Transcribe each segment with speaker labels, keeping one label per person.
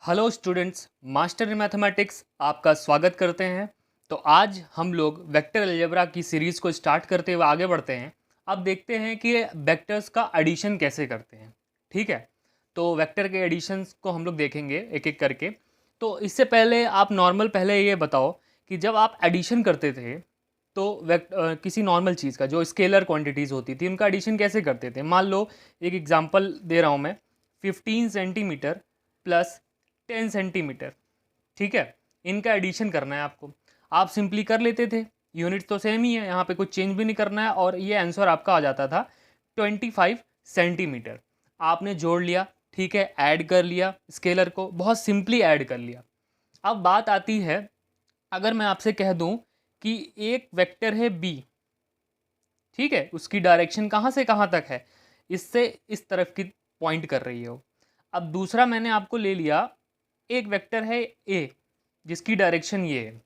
Speaker 1: Hello students, master in mathematics आपका स्वागत करते हैं। तो आज हम लोग वेक्टर अलजेब्रा की सीरीज़ को स्टार्ट करते हुए आगे बढ़ते हैं। अब देखते हैं कि वेक्टर्स का एडिशन कैसे करते हैं। ठीक है, तो वेक्टर के एडिशंस को हम लोग देखेंगे एक एक करके। तो इससे पहले आप नॉर्मल पहले ये बताओ कि जब आप एडिशन करते थे तो किसी नॉर्मल चीज़ का जो स्केलर क्वांटिटीज़ होती थी उनका एडिशन कैसे करते थे। मान लो एक एग्जांपल दे रहा हूँ मैं, 15 सेंटीमीटर प्लस 10 सेंटीमीटर। ठीक है, इनका एडिशन करना है आपको। आप सिंपली कर लेते थे, यूनिट तो सेम ही है, यहाँ पे कुछ चेंज भी नहीं करना है और ये आंसर आपका आ जाता था 25 सेंटीमीटर। आपने जोड़ लिया, ठीक है, ऐड कर लिया, स्केलर को बहुत सिंपली ऐड कर लिया। अब बात आती है, अगर मैं आपसे कह दूं कि एक वेक्टर है बी, ठीक है, उसकी डायरेक्शन कहाँ से कहाँ तक है, इससे इस तरफ की पॉइंट कर रही हो। अब दूसरा मैंने आपको ले लिया, एक वेक्टर है ए जिसकी डायरेक्शन ये है।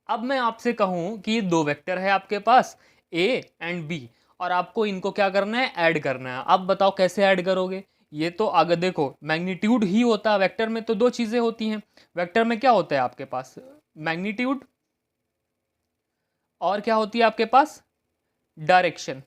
Speaker 1: अब मैं आपसे कहूँ कि ये दो वेक्टर है आपके पास, ए एंड बी, और आपको इनको क्या करना है, ऐड करना है। अब बताओ कैसे ऐड करोगे। ये तो आगे देखो, मैग्नीट्यूड ही होता है वेक्टर में, तो दो चीज़ें होती हैं। वेक्टर में क्या होता है आपके पास, मैग्नीट्यूड, और क्या होती है आपके पास, डायरेक्शन।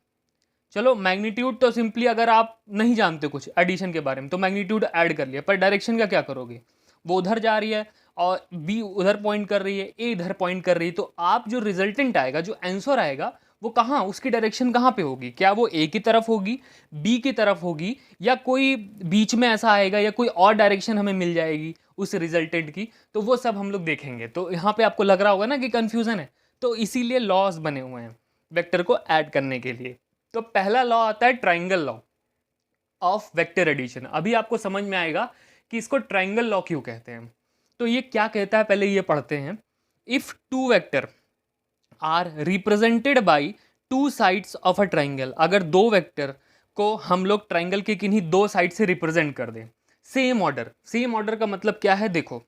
Speaker 1: चलो मैग्नीट्यूड तो सिंपली अगर आप नहीं जानते कुछ एडिशन के बारे में तो मैग्नीट्यूड ऐड कर लिया, पर डायरेक्शन का क्या करोगे। वो उधर जा रही है और बी उधर पॉइंट कर रही है, ए इधर पॉइंट कर रही है, तो आप जो रिजल्टेंट आएगा, जो आंसर आएगा, वो कहाँ, उसकी डायरेक्शन कहाँ पे होगी। क्या वो ए की तरफ होगी, बी की तरफ होगी, या कोई बीच में ऐसा आएगा, या कोई और डायरेक्शन हमें मिल जाएगी उस रिजल्टेंट की। तो वो सब हम लोग देखेंगे। तो यहाँ पे आपको लग रहा होगा ना कि कन्फ्यूजन है, तो इसीलिए लॉज बने हुए हैं वेक्टर को ऐड करने के लिए। तो पहला लॉ आता है triangle law of vector addition. अभी आपको समझ में आएगा कि इसको ट्राइंगल लॉ क्यों कहते हैं। तो ये क्या कहता है, पहले ये पढ़ते हैं। If two vector are represented by two sides of a triangle, अगर दो वेक्टर को हम लोग ट्राइंगल के किन्हीं दो साइड से रिप्रेजेंट कर दें, सेम ऑर्डर। सेम ऑर्डर का मतलब क्या है, देखो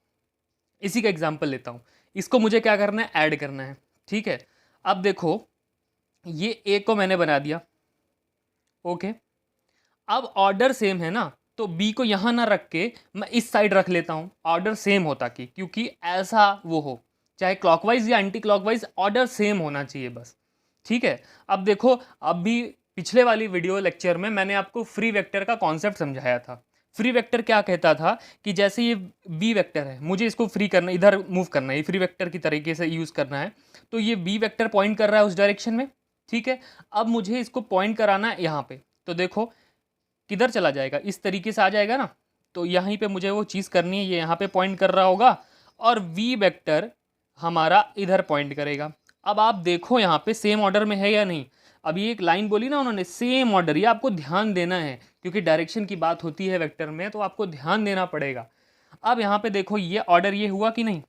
Speaker 1: इसी का एग्जांपल लेता हूं। इसको मुझे क्या करना है, ऐड करना है। ठीक है, अब देखो ये ए को मैंने बना दिया, ओके। अब ऑर्डर सेम है ना, तो बी को यहां ना रख के मैं इस साइड रख लेता हूं, ऑर्डर सेम होता कि, क्योंकि ऐसा वो हो, चाहे क्लॉकवाइज या एंटी क्लॉकवाइज, ऑर्डर सेम होना चाहिए बस। ठीक है, अब देखो, अभी पिछले वाली वीडियो लेक्चर में मैंने आपको फ्री वेक्टर का कॉन्सेप्ट समझाया था। फ्री वेक्टर क्या कहता था कि जैसे ये बी वेक्टर है, मुझे इसको फ्री करना, इधर मूव करना है, फ्री वेक्टर की तरीके से यूज़ करना है। तो ये बी वेक्टर पॉइंट कर रहा है उस डायरेक्शन में, ठीक है। अब मुझे इसको पॉइंट कराना है यहाँ पे, तो देखो किधर चला जाएगा, इस तरीके से आ जाएगा ना। तो यहीं पे मुझे वो चीज़ करनी है, ये यहाँ पे पॉइंट कर रहा होगा और वी वेक्टर हमारा इधर पॉइंट करेगा। अब आप देखो यहाँ पे सेम ऑर्डर में है या नहीं। अभी एक लाइन बोली ना उन्होंने, सेम ऑर्डर, ये आपको ध्यान देना है क्योंकि डायरेक्शन की बात होती है वेक्टर में, तो आपको ध्यान देना पड़ेगा। अब यहाँ पे देखो ये ऑर्डर ये हुआ कि नहीं,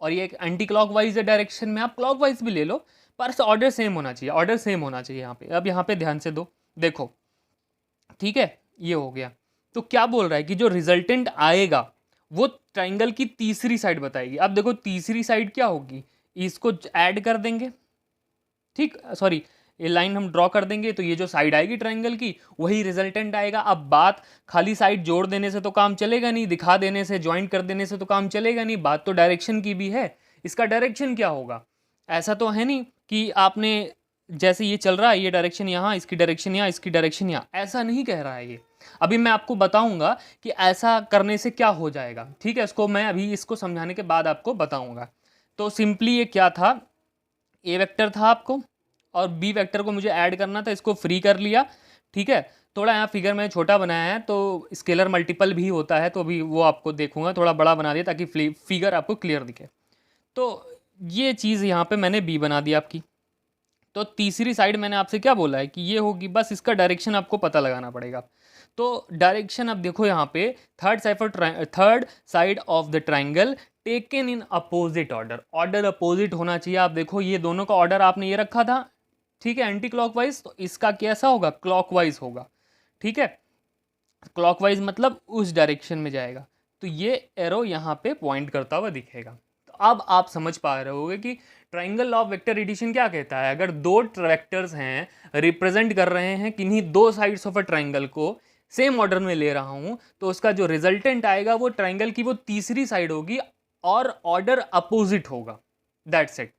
Speaker 1: और ये एक एंटी क्लॉकवाइज है डायरेक्शन में, आप क्लॉकवाइज भी ले लो, पर ऑर्डर सेम होना चाहिए, ऑर्डर सेम होना चाहिए यहाँ पे। अब यहाँ पे ध्यान से दो, देखो, ठीक है, ये हो गया। तो क्या बोल रहा है कि जो रिजल्टेंट आएगा वो ट्राइंगल की तीसरी साइड बताएगी। अब देखो तीसरी साइड क्या होगी, इसको ऐड कर देंगे, ठीक, सॉरी, ये लाइन हम ड्रॉ कर देंगे, तो ये जो साइड आएगी ट्राइंगल की वही रिजल्टेंट आएगा। अब बात खाली साइड जोड़ देने से तो काम चलेगा नहीं, दिखा देने से, ज्वाइंट कर देने से तो काम चलेगा नहीं, बात तो डायरेक्शन की भी है। इसका डायरेक्शन क्या होगा, ऐसा तो है नहीं कि आपने जैसे ये चल रहा है, ये डायरेक्शन यहाँ, इसकी डायरेक्शन यहाँ, इसकी डायरेक्शन यहाँ, ऐसा नहीं कह रहा है ये। अभी मैं आपको बताऊंगा कि ऐसा करने से क्या हो जाएगा, ठीक है, इसको मैं अभी इसको समझाने के बाद आपको बताऊंगा। तो सिंपली ये क्या था, ए वेक्टर था आपको और बी वेक्टर को मुझे ऐड करना था, इसको फ्री कर लिया, ठीक है। थोड़ा यहाँ फिगर में छोटा बनाया है, तो स्केलर मल्टीपल भी होता है, तो अभी वो आपको देखूंगा, थोड़ा बड़ा बना दिया ताकि फिगर आपको क्लियर दिखे। तो ये चीज़ यहाँ पे मैंने बी बना दी आपकी। तो तीसरी साइड मैंने आपसे क्या बोला है कि ये होगी, बस इसका डायरेक्शन आपको पता लगाना पड़ेगा। तो डायरेक्शन अब देखो यहाँ पे, third side of the triangle taken in opposite order, order opposite होना चाहिए। आप देखो ये दोनों का ऑर्डर आपने ये रखा था, ठीक है, एंटी क्लॉकवाइज, तो इसका कैसा होगा, क्लॉकवाइज होगा, ठीक है। क्लॉकवाइज मतलब उस डायरेक्शन में जाएगा, तो ये एरो यहाँ पे पॉइंट करता हुआ दिखेगा। तो अब आप समझ पा रहे होगे कि triangle law of vector addition क्या कहता है। अगर दो वेक्टर्स हैं, रिप्रेजेंट कर रहे हैं किन्हीं दो साइड्स ऑफ अ ट्राइंगल को, सेम ऑर्डर में ले रहा हूं तो उसका जो रिजल्टेंट आएगा वो ट्राइंगल की वो तीसरी साइड होगी और ऑर्डर अपोजिट होगा। That's it.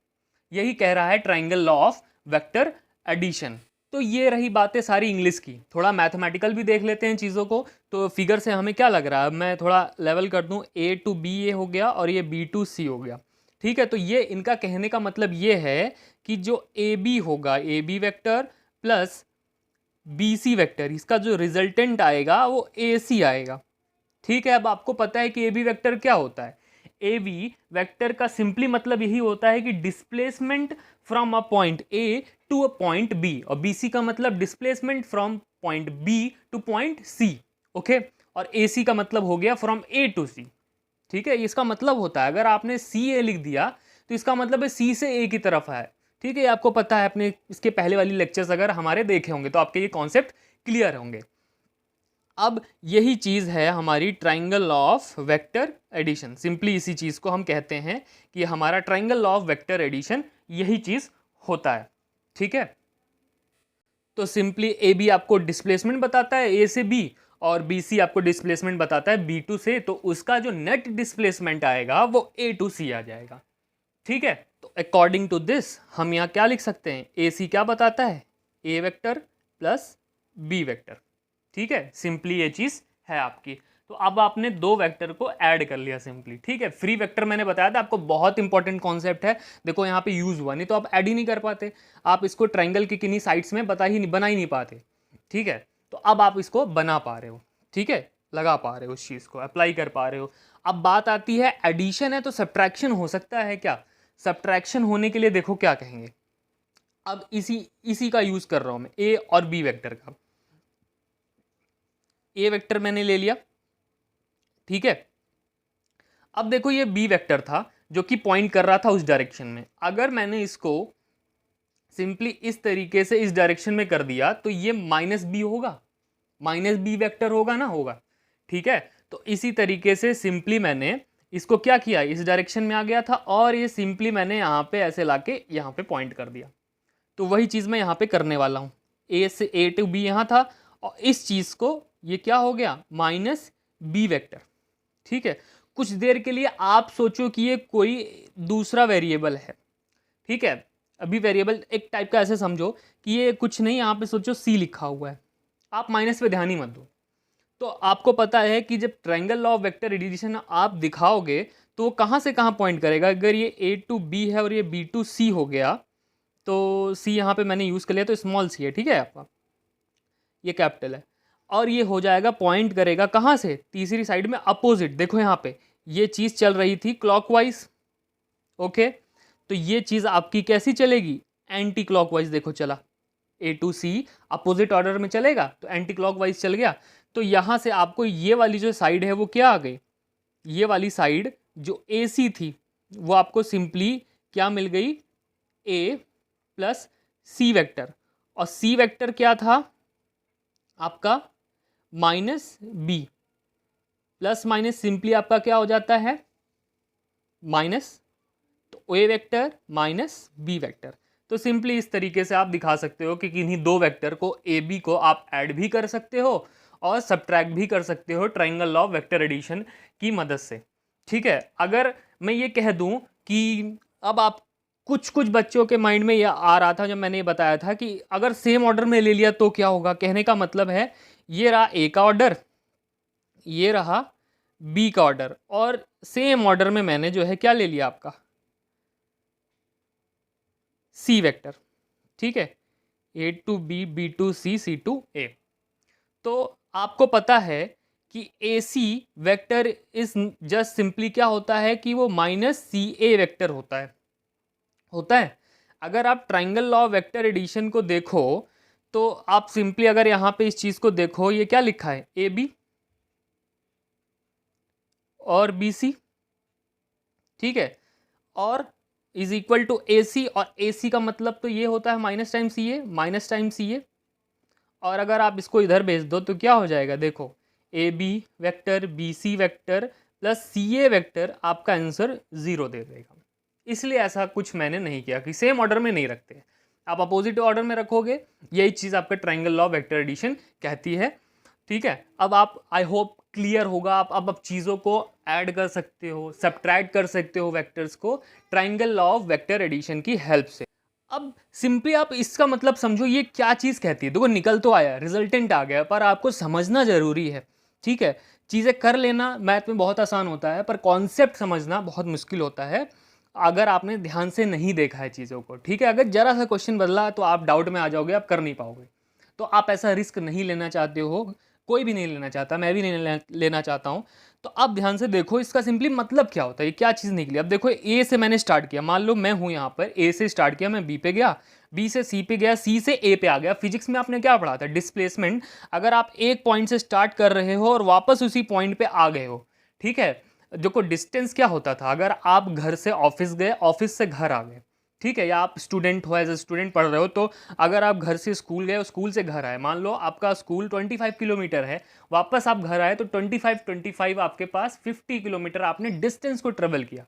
Speaker 1: यही कह रहा है triangle law of vector addition. तो ये रही बातें सारी इंग्लिश की। थोड़ा मैथमेटिकल भी देख लेते हैं चीज़ों को। तो फिगर से हमें क्या लग रहा है, मैं थोड़ा लेवल कर दूं, A to B ये हो गया और ये B to C हो गया। ठीक है, तो ये इनका कहने का मतलब ये है कि जो AB होगा, AB vector plus BC vector, इसका जो रिजल्टेंट आएगा वो AC आएगा। ठीक है, अब आपको पता है कि AB वेक्टर क्या होता है। AB वेक्टर का सिंपली मतलब यही होता है कि displacement from a point A to a point B, और BC का मतलब displacement from point B to point C। Okay, और AC का मतलब हो गया फ्रॉम A टू C। ठीक है, इसका मतलब होता है अगर आपने CA लिख दिया तो इसका मतलब है C से A की तरफ है। ठीक है, ये आपको पता है, अपने इसके पहले वाली लेक्चर्स अगर हमारे देखे होंगे तो आपके ये कॉन्सेप्ट क्लियर होंगे। अब यही चीज़ है हमारी triangle law of vector addition. Simply इसी चीज़ को हम कहते हैं कि हमारा triangle law of vector addition यही चीज़ होता है। ठीक है, तो सिंपली ए बी आपको डिस्प्लेसमेंट बताता है ए से बी, और बी सी आपको डिस्प्लेसमेंट बताता है बी टू से, तो उसका जो नेट डिस्प्लेसमेंट आएगा वो ए टू सी आ जाएगा। ठीक है, तो अकॉर्डिंग टू दिस हम यहाँ क्या लिख सकते हैं, ए सी क्या बताता है, ए वेक्टर प्लस बी वेक्टर। ठीक है, सिंपली ये चीज़ है आपकी। तो अब आपने दो वेक्टर को ऐड कर लिया सिंपली। ठीक है, फ्री वेक्टर मैंने बताया था आपको, बहुत इंपॉर्टेंट कॉन्सेप्ट है, देखो यहाँ पे यूज हुआ, नहीं तो आप ऐड ही नहीं कर पाते, आप इसको ट्रायंगल की किन्हीं साइड्स में बना ही नहीं पाते। ठीक है, तो अब आप इसको बना पा रहे हो। ठीक है, लगा पा रहे हो, उस चीज़ को अप्लाई कर पा रहे हो। अब बात आती है एडिशन है तो सब्ट्रैक्शन हो सकता है क्या। सब्ट्रैक्शन होने के लिए देखो क्या कहेंगे, अब इसी का यूज कर रहा हूं मैं, ए और बी वेक्टर का। ए वेक्टर मैंने ले लिया, ठीक है। अब देखो ये बी वेक्टर था जो कि पॉइंट कर रहा था उस डायरेक्शन में। अगर मैंने इसको सिंपली इस तरीके से इस डायरेक्शन में कर दिया तो ये माइनस बी होगा, माइनस बी वेक्टर होगा ना, होगा। ठीक है, तो इसी तरीके से सिंपली मैंने इसको क्या किया, इस डायरेक्शन में आ गया था और ये सिंपली मैंने यहाँ पे ऐसे लाके यहाँ पे पॉइंट कर दिया। तो वही चीज़ मैं यहाँ पे करने वाला हूँ, ए से ए टू बी यहाँ था और इस चीज़ को ये क्या हो गया, माइनस बी वेक्टर। ठीक है, कुछ देर के लिए आप सोचो कि ये कोई दूसरा वेरिएबल है। ठीक है, अभी वेरिएबल एक टाइप का ऐसे समझो कि ये कुछ नहीं, यहाँ पे सोचो सी लिखा हुआ है, आप माइनस पे ध्यान ही मत दो। तो आपको पता है कि जब triangle law of vector addition आप दिखाओगे तो वो कहाँ से कहाँ पॉइंट करेगा। अगर ये ए टू बी है और ये बी टू सी हो गया तो सी यहाँ पे मैंने यूज़ कर लिया तो स्मॉल सी है, ठीक है, आपका ये कैपिटल है, और ये हो जाएगा पॉइंट करेगा कहाँ से, तीसरी साइड में अपोजिट। देखो यहाँ पे ये चीज़ चल रही थी क्लॉकवाइज, ओके, तो ये चीज़ आपकी कैसी चलेगी, एंटी क्लॉकवाइज। देखो चला, ए टू सी अपोजिट ऑर्डर में चलेगा तो एंटी क्लॉकवाइज चल गया। तो यहाँ से आपको ये वाली जो साइड है वो क्या आ गई, ये वाली साइड जो ए सी थी वो आपको सिंपली क्या मिल गई, ए प्लस सी वेक्टर, और सी वेक्टर क्या था आपका, minus B, plus minus simply आपका क्या हो जाता है, माइनस, तो A vector minus B vector. तो सिंपली इस तरीके से आप दिखा सकते हो कि किन्हीं दो वेक्टर को ए बी को आप ऐड भी कर सकते हो और सब्ट्रैक्ट भी कर सकते हो triangle law of vector addition की मदद से। ठीक है, अगर मैं ये कह दूं कि अब आप कुछ बच्चों के माइंड में ये आ रहा था जब मैंने ये बताया था कि अगर सेम ऑर्डर में ले लिया तो क्या होगा, कहने का मतलब है ये रहा ए का ऑर्डर, ये रहा बी का ऑर्डर, और सेम ऑर्डर में मैंने जो है क्या ले लिया आपका, सी वेक्टर। ठीक है, A to B, B to C, C to A. तो आपको पता है कि A C vector is just simply क्या होता है कि वो माइनस सी ए वेक्टर होता है। अगर आप ट्रायंगल लॉ वेक्टर एडिशन को देखो तो आप सिंपली अगर यहाँ पे इस चीज़ को देखो, ये क्या लिखा है, ए बी और बी सी, ठीक है, और इज इक्वल टू ए सी, और ए सी का मतलब तो ये होता है माइनस टाइम सी ए, माइनस टाइम सी ए। और अगर आप इसको इधर भेज दो तो क्या हो जाएगा, देखो A B vector B C vector plus C A vector, आपका आंसर 0 दे देगा। इसलिए ऐसा कुछ मैंने नहीं किया कि सेम ऑर्डर में नहीं रखते, आप अपोजिट ऑर्डर में रखोगे, यही चीज़ आपका ट्रायंगल लॉ वेक्टर एडिशन कहती है। ठीक है, अब आप आई होप क्लियर होगा, आप अब चीज़ों को ऐड कर सकते हो, सब्ट्रैक्ट कर सकते हो वेक्टर्स को triangle law of vector addition की हेल्प से। अब सिंपली आप इसका मतलब समझो ये क्या चीज़ कहती है। देखो निकल तो आया, रिजल्टेंट आ गया, पर आपको समझना ज़रूरी है। ठीक है, चीज़ें कर लेना मैथ में बहुत आसान होता है, पर कॉन्सेप्ट समझना बहुत मुश्किल होता है अगर आपने ध्यान से नहीं देखा है चीज़ों को। ठीक है, अगर जरा सा क्वेश्चन बदला तो आप डाउट में आ जाओगे, आप कर नहीं पाओगे। तो आप ऐसा रिस्क नहीं लेना चाहते हो, कोई भी नहीं लेना चाहता, मैं भी नहीं लेना चाहता हूँ। तो आप ध्यान से देखो इसका सिंपली मतलब क्या होता है, ये क्या चीज़ निकली। अब देखो ए से मैंने स्टार्ट किया, मान लो मैं हूँ यहाँ पर, ए से स्टार्ट किया, मैं बी पे गया, बी से सी पे गया, सी से ए पे आ गया। फिजिक्स में आपने क्या पढ़ा था, डिस्प्लेसमेंट। अगर आप एक पॉइंट से स्टार्ट कर रहे हो और वापस उसी पॉइंट पे आ गए हो, ठीक है, जो को डिस्टेंस क्या होता था, अगर आप घर से ऑफिस गए, ऑफिस से घर आ गए, ठीक है, या आप स्टूडेंट हो, एज ए स्टूडेंट पढ़ रहे हो, तो अगर आप घर से स्कूल गए, स्कूल से घर आए, मान लो आपका स्कूल 25 किलोमीटर है, वापस आप घर आए तो 25 आपके पास 50 किलोमीटर आपने डिस्टेंस को ट्रेवल किया।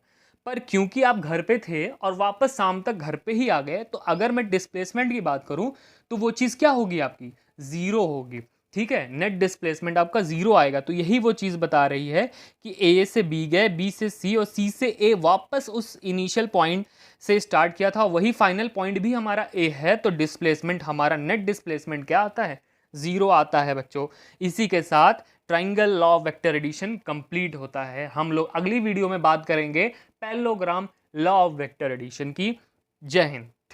Speaker 1: पर क्योंकि आप घर पे थे और वापस शाम तक घर पे ही आ गए, तो अगर मैं डिस्प्लेसमेंट की बात करूं तो वो चीज़ क्या होगी, आपकी ज़ीरो होगी। ठीक है, नेट डिस्प्लेसमेंट आपका ज़ीरो आएगा। तो यही वो चीज़ बता रही है कि ए से बी गए, बी से सी और सी से ए, वापस उस इनिशियल पॉइंट से स्टार्ट किया था, वही फाइनल पॉइंट भी हमारा ए है। तो डिस्प्लेसमेंट हमारा, नेट डिस्प्लेसमेंट क्या आता है, ज़ीरो आता है बच्चों। इसी के साथ triangle law of vector addition complete होता है। हम लोग अगली वीडियो में बात करेंगे parallelogram law of vector addition की। जय हिंद।